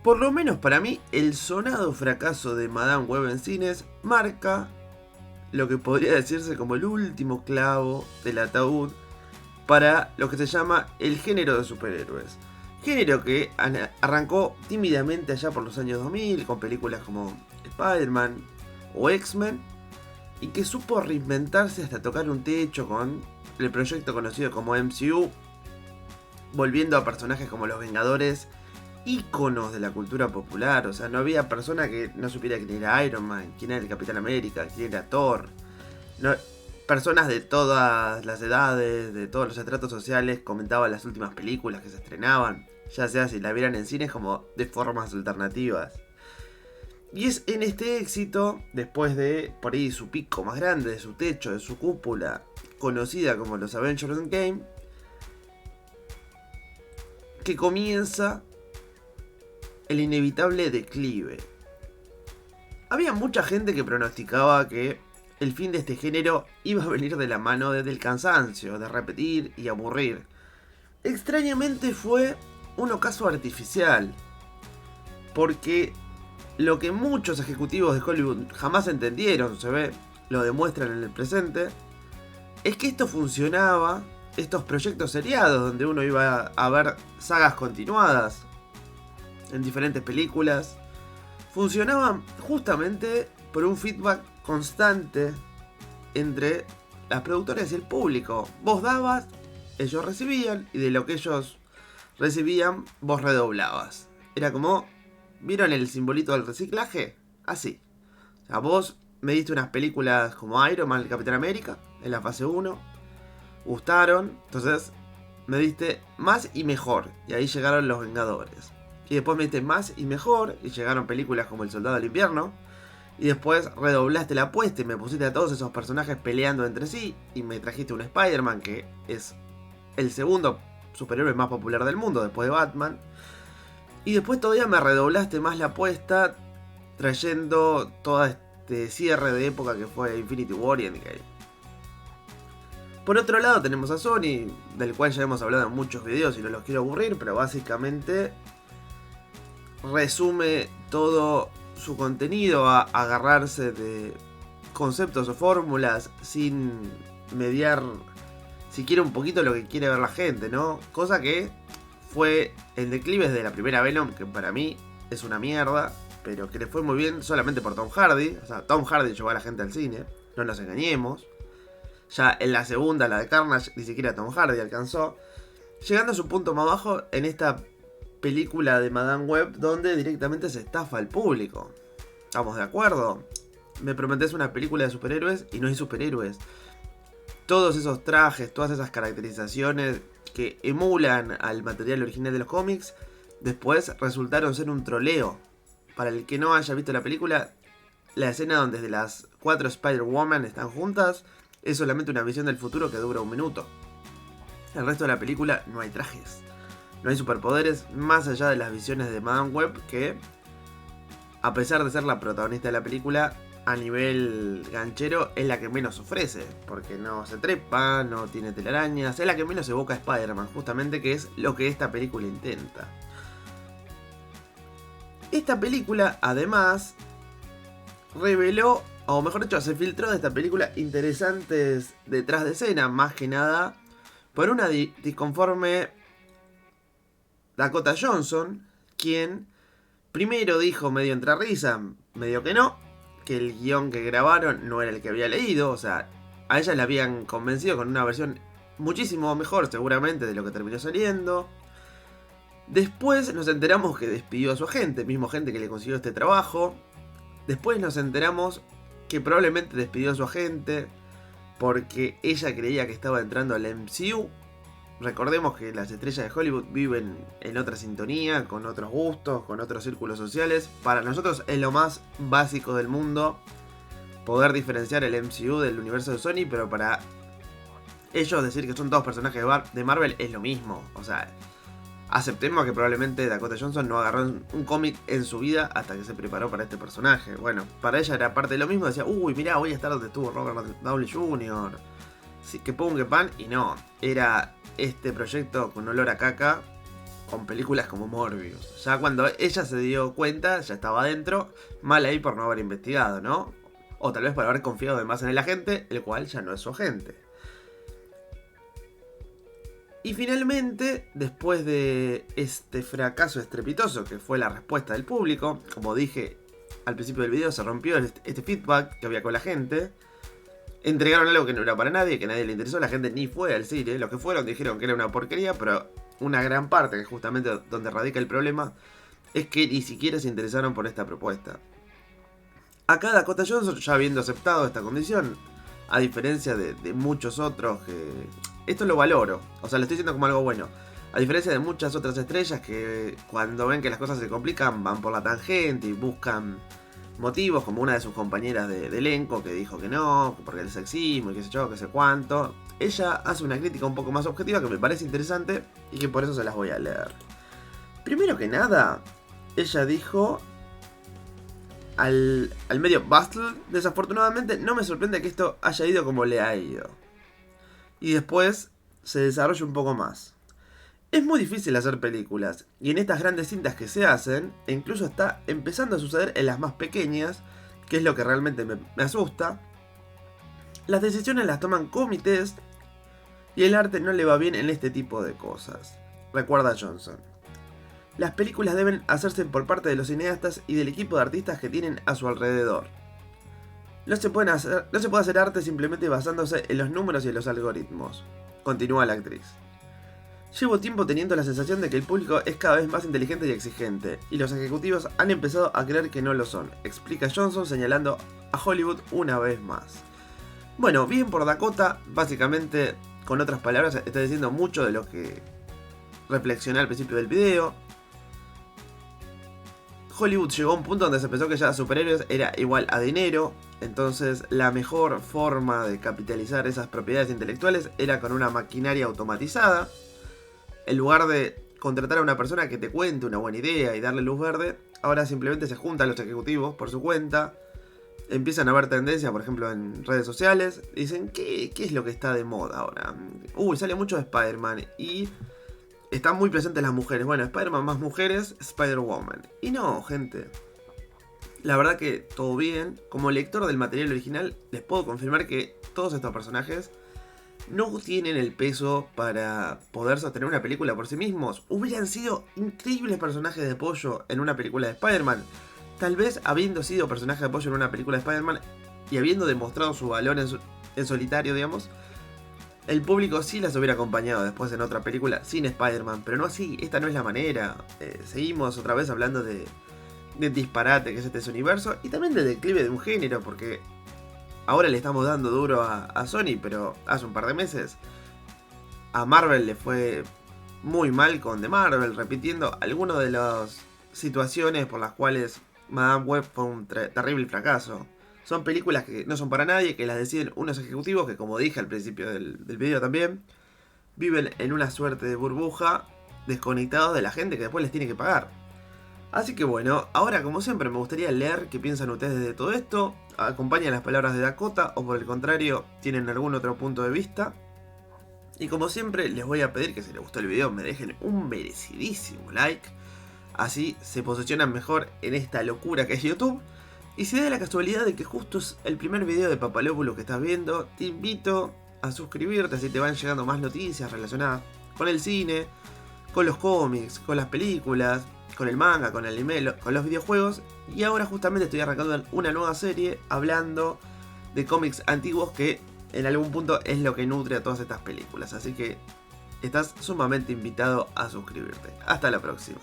Por lo menos para mí, el sonado fracaso de Madame Web en cines marca lo que podría decirse como el último clavo del ataúd para lo que se llama el género de superhéroes. Género que arrancó tímidamente allá por los años 2000 con películas como Spider-Man o X-Men y que supo reinventarse hasta tocar un techo con el proyecto conocido como MCU, volviendo a personajes como los Vengadores, íconos de la cultura popular. O sea, no había persona que no supiera quién era Iron Man, quién era el Capitán América, quién era Thor. No, personas de todas las edades, de todos los estratos sociales, comentaban las últimas películas que se estrenaban, ya sea si la vieran en cines como de formas alternativas. Y es en este éxito, después de por ahí su pico más grande, de su techo, de su cúpula, conocida como los Avengers Endgame, que comienza el inevitable declive. Había mucha gente que pronosticaba que el fin de este género iba a venir de la mano del cansancio, de repetir y aburrir. Extrañamente fue un ocaso artificial, porque lo que muchos ejecutivos de Hollywood jamás entendieron, se ve, lo demuestran en el presente, es que esto funcionaba, estos proyectos seriados donde uno iba a ver sagas continuadas en diferentes películas, funcionaban justamente por un feedback constante entre las productoras y el público. Vos dabas, ellos recibían, y de lo que ellos recibían, vos redoblabas. Era como, ¿vieron el simbolito del reciclaje? Así. O sea, vos me diste unas películas como Iron Man, el Capitán América, en la fase 1, gustaron, entonces me diste más y mejor, y ahí llegaron los Vengadores. Y después me diste más y mejor, y llegaron películas como El Soldado del Invierno. Y después redoblaste la apuesta y me pusiste a todos esos personajes peleando entre sí. Y me trajiste un Spider-Man que es el segundo superhéroe más popular del mundo después de Batman. Y después todavía me redoblaste más la apuesta trayendo todo este cierre de época que fue Infinity War y Endgame. Por otro lado tenemos a Sony, del cual ya hemos hablado en muchos videos y no los quiero aburrir, pero básicamente resume todo su contenido a agarrarse de conceptos o fórmulas sin mediar siquiera un poquito lo que quiere ver la gente, ¿no? Cosa que fue el declive de la primera Venom, que para mí es una mierda, pero que le fue muy bien solamente por Tom Hardy. O sea, Tom Hardy llevó a la gente al cine, no nos engañemos. Ya en la segunda, la de Carnage, ni siquiera Tom Hardy alcanzó. Llegando a su punto más bajo en esta película de Madame Web, donde directamente se estafa al público. ¿Estamos de acuerdo? Me prometés una película de superhéroes y no hay superhéroes. Todos esos trajes, todas esas caracterizaciones que emulan al material original de los cómics, después resultaron ser un troleo. Para el que no haya visto la película, la escena donde las 4 Spider-Woman están juntas es solamente una visión del futuro que dura un minuto. El resto de la película no hay trajes, no hay superpoderes, más allá de las visiones de Madame Web, que a pesar de ser la protagonista de la película, a nivel ganchero es la que menos ofrece, porque no se trepa, no tiene telarañas, es la que menos evoca a Spider-Man, justamente, que es lo que esta película intenta. Esta película, además, reveló, o mejor dicho, se filtró de esta película interesantes detrás de escena, más que nada por una disconforme Dakota Johnson, quien primero dijo medio entre risa, medio que no, que el guión que grabaron no era el que había leído. O sea, a ella la habían convencido con una versión muchísimo mejor seguramente de lo que terminó saliendo. Después nos enteramos que despidió a su agente, mismo gente que le consiguió este trabajo. Después nos enteramos que probablemente despidió a su agente porque ella creía que estaba entrando al MCU. Recordemos que las estrellas de Hollywood viven en otra sintonía, con otros gustos, con otros círculos sociales. Para nosotros es lo más básico del mundo poder diferenciar el MCU del universo de Sony, pero para ellos decir que son todos personajes de Marvel es lo mismo. O sea, aceptemos que probablemente Dakota Johnson no agarró un cómic en su vida hasta que se preparó para este personaje. Bueno, para ella era parte de lo mismo, decía, uy, mirá, voy a estar donde estuvo Robert Downey Jr., sí, que pum, que pan, y no, era este proyecto con olor a caca con películas como Morbius. Ya cuando ella se dio cuenta, ya estaba adentro, mal ahí por no haber investigado, ¿no? O tal vez por haber confiado de más en el agente, el cual ya no es su agente. Y finalmente, después de este fracaso estrepitoso que fue la respuesta del público, como dije al principio del video, se rompió este feedback que había con la gente. Entregaron algo que no era para nadie, que a nadie le interesó, la gente ni fue al cine. Los que fueron dijeron que era una porquería, pero una gran parte, que es justamente donde radica el problema, es que ni siquiera se interesaron por esta propuesta. Acá Dakota Johnson, ya habiendo aceptado esta condición, a diferencia de muchos otros que... Esto lo valoro, o sea, lo estoy diciendo como algo bueno. A diferencia de muchas otras estrellas que cuando ven que las cosas se complican van por la tangente y buscan motivos, como una de sus compañeras de elenco que dijo que no, porque el sexismo y qué sé yo, qué sé cuánto. Ella hace una crítica un poco más objetiva que me parece interesante y que por eso se las voy a leer. Primero que nada, ella dijo al medio Bustle, desafortunadamente no me sorprende que esto haya ido como le ha ido. Y después se desarrolla un poco más. Es muy difícil hacer películas, y en estas grandes cintas que se hacen, e incluso está empezando a suceder en las más pequeñas, que es lo que realmente me asusta, las decisiones las toman comités, y el arte no le va bien en este tipo de cosas. Recuerda Johnson. Las películas deben hacerse por parte de los cineastas y del equipo de artistas que tienen a su alrededor. No se puede hacer arte simplemente basándose en los números y en los algoritmos, continúa la actriz. Llevo tiempo teniendo la sensación de que el público es cada vez más inteligente y exigente, y los ejecutivos han empezado a creer que no lo son, explica Johnson señalando a Hollywood una vez más. Bueno, bien por Dakota, básicamente, con otras palabras, está diciendo mucho de lo que reflexioné al principio del video. Hollywood llegó a un punto donde se pensó que ya superhéroes era igual a dinero, entonces la mejor forma de capitalizar esas propiedades intelectuales era con una maquinaria automatizada. En lugar de contratar a una persona que te cuente una buena idea y darle luz verde, ahora simplemente se juntan los ejecutivos por su cuenta, empiezan a ver tendencias, por ejemplo, en redes sociales, y dicen, ¿qué es lo que está de moda ahora? Sale mucho de Spider-Man y están muy presentes las mujeres. Bueno, Spider-Man más mujeres, Spider-Woman. Y no, gente. La verdad que todo bien. Como lector del material original, les puedo confirmar que todos estos personajes no tienen el peso para poder sostener una película por sí mismos. Hubieran sido increíbles personajes de apoyo en una película de Spider-Man. Tal vez habiendo sido personaje de apoyo en una película de Spider-Man y habiendo demostrado su valor en solitario, digamos, el público sí las hubiera acompañado después en otra película sin Spider-Man. Pero no así, esta no es la manera. Seguimos otra vez hablando de disparate que es este universo y también del declive de un género, porque ahora le estamos dando duro a Sony, pero hace un par de meses a Marvel le fue muy mal con The Marvel, repitiendo algunas de las situaciones por las cuales Madame Web fue un terrible fracaso. Son películas que no son para nadie, que las deciden unos ejecutivos que, como dije al principio del video también, viven en una suerte de burbuja, desconectados de la gente que después les tiene que pagar. Así que bueno, ahora como siempre me gustaría leer qué piensan ustedes de todo esto. Acompañan las palabras de Dakota o por el contrario tienen algún otro punto de vista. Y como siempre les voy a pedir que si les gustó el video me dejen un merecidísimo like. Así se posicionan mejor en esta locura que es YouTube. Y si da la casualidad de que justo es el primer video de Papalópulo que estás viendo, te invito a suscribirte, así te van llegando más noticias relacionadas con el cine, con los cómics, con las películas, con el manga, con el anime, con los videojuegos. Y ahora justamente estoy arrancando una nueva serie hablando de cómics antiguos que en algún punto es lo que nutre a todas estas películas. Así que estás sumamente invitado a suscribirte. Hasta la próxima.